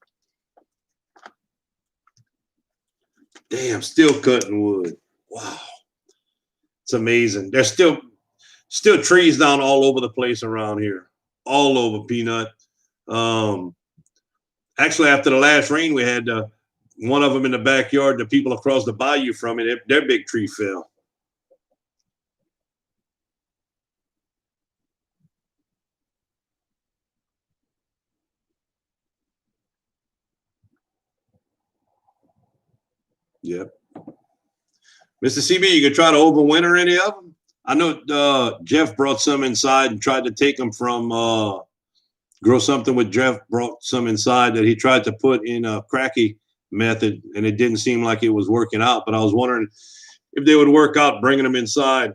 Damn, still cutting wood. Wow, it's amazing. There's still trees down all over the place around here. All over, Peanut. Actually, after the last rain, we had one of them in the backyard. The people across the bayou from it, their big tree fell. Yep. Mr. CB, you could try to overwinter any of them. I know Jeff brought some inside and tried to take them from Grow Something with Jeff brought some inside that he tried to put in a cracky method, and it didn't seem like it was working out. But I was wondering if they would work out bringing them inside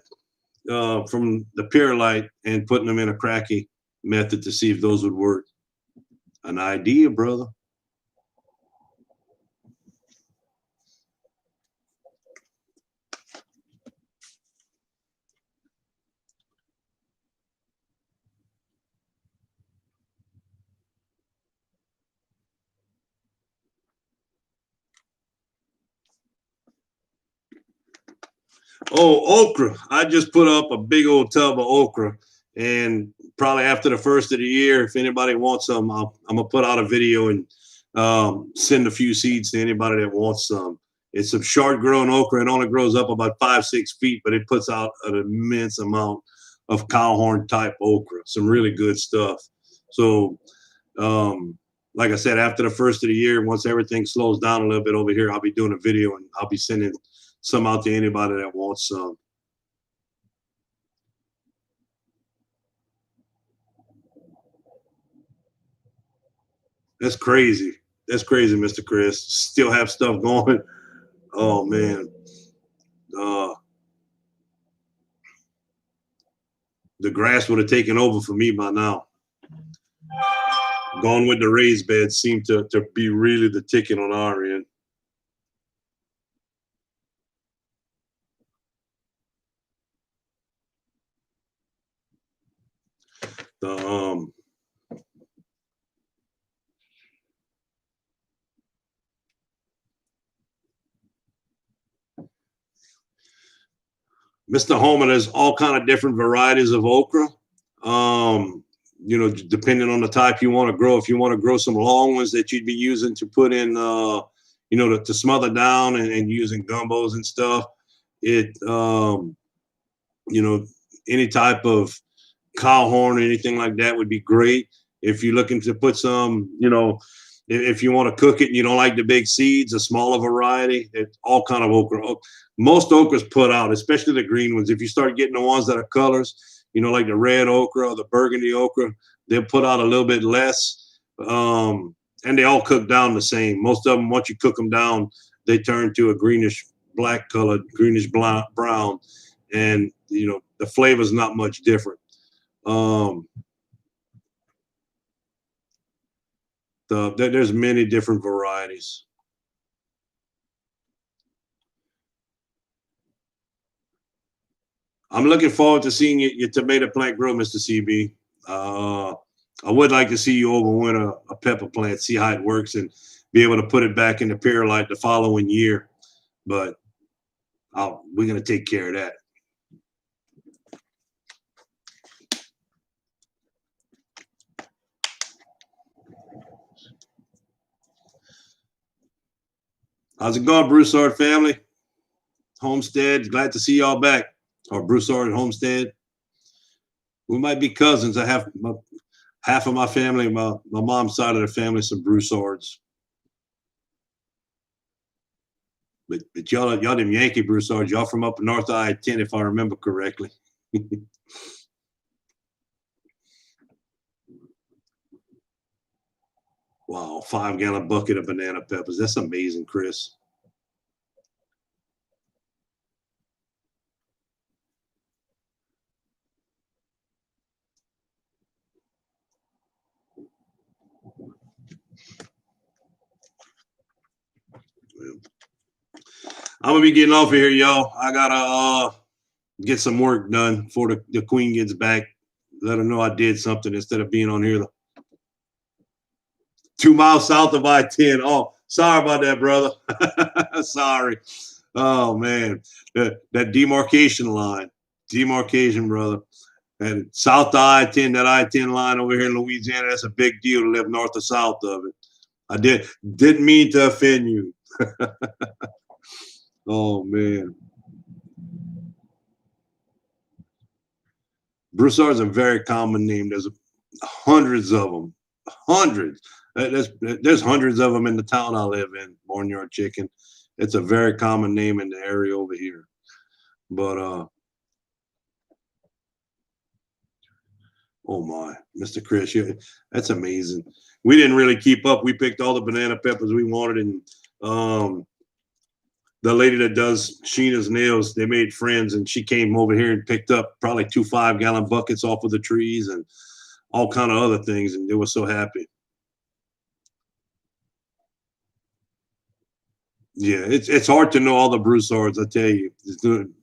from the Purolite and putting them in a cracky method to see if those would work. An idea, brother. Oh, okra. I just put up a big old tub of okra. And probably after the first of the year, if anybody wants some, I'm going to put out a video and send a few seeds to anybody that wants some. It's some short grown okra. It only grows up about 5-6 feet, but it puts out an immense amount of cowhorn type okra. Some really good stuff. So, like I said, after the first of the year, once everything slows down a little bit over here, I'll be doing a video and I'll be sending some out to anybody that wants some. That's crazy. That's crazy, Mr. Chris. Still have stuff going. Oh man. The grass would have taken over for me by now. Gone with the raised beds seemed to be really the ticket on our end. Mr. Homer, there's all kind of different varieties of okra. You know, depending on the type you want to grow. If you want to grow some long ones that you'd be using to put in, you know, to smother down and using gumbos and stuff, it, you know, any type of cow horn or anything like that would be great. If you're looking to put some, you know, if you want to cook it and you don't like the big seeds, a smaller variety, it's all kind of okra. Most okras put out, especially the green ones. If you start getting the ones that are colors, you know, like the red okra or the burgundy okra, they'll put out a little bit less. And they all cook down the same. Most of them, once you cook them down, they turn to a greenish black colored, greenish brown. And, you know, the flavor is not much different. There's many different varieties. I'm looking forward to seeing your tomato plant grow, Mr. CB. I would like to see you overwinter a pepper plant, see how it works, and be able to put it back in the Purolite the following year. But we're going to take care of that. How's it going, Broussard family? Homestead, glad to see y'all back. Or Broussard Homestead. We might be cousins. I have half of my family, my mom's side of the family, some Broussards. But y'all them Yankee Broussards, y'all from up north of I-10, if I remember correctly. Wow, 5-gallon bucket of banana peppers. That's amazing, Chris. I'm gonna be getting off of here, y'all. I gotta get some work done before the queen gets back. Let her know I did something instead of being on here 2 miles south of I-10. Oh, sorry about that, brother. Sorry. Oh man, that demarcation line, brother. And south of I-10, that I-10 line over here in Louisiana, that's a big deal to live north or south of it. I didn't mean to offend you. Oh man. Broussard's a very common name. There's hundreds of them. Hundreds. There's hundreds of them in the town I live in, Barnyard Chicken. It's a very common name in the area over here. But oh my, Mr. Chris, that's amazing. We didn't really keep up. We picked all the banana peppers we wanted, and the lady that does Sheena's nails, they made friends, and she came over here and picked up probably 2 5-gallon buckets off of the trees and all kind of other things, and they were so happy. Yeah, it's hard to know all the Broussards, I tell you,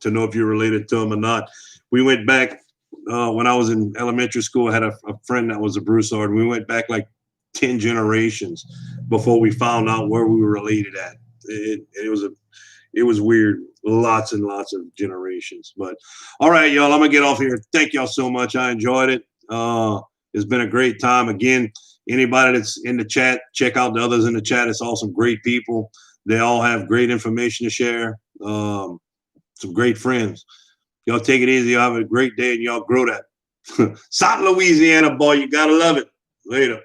to know if you're related to them or not. We went back when I was in elementary school. I had a friend that was a Broussard, and we went back like 10 generations before we found out where we were related at. It was weird. Lots and lots of generations. But all right, y'all, I'm gonna get off here. Thank y'all so much. I enjoyed it. It's been a great time. Again, anybody that's in the chat, check out the others in the chat. It's all some great people. They all have great information to share. Some great friends. Y'all take it easy. Y'all have a great day, and y'all grow that. South Louisiana, boy, you gotta love it. Later.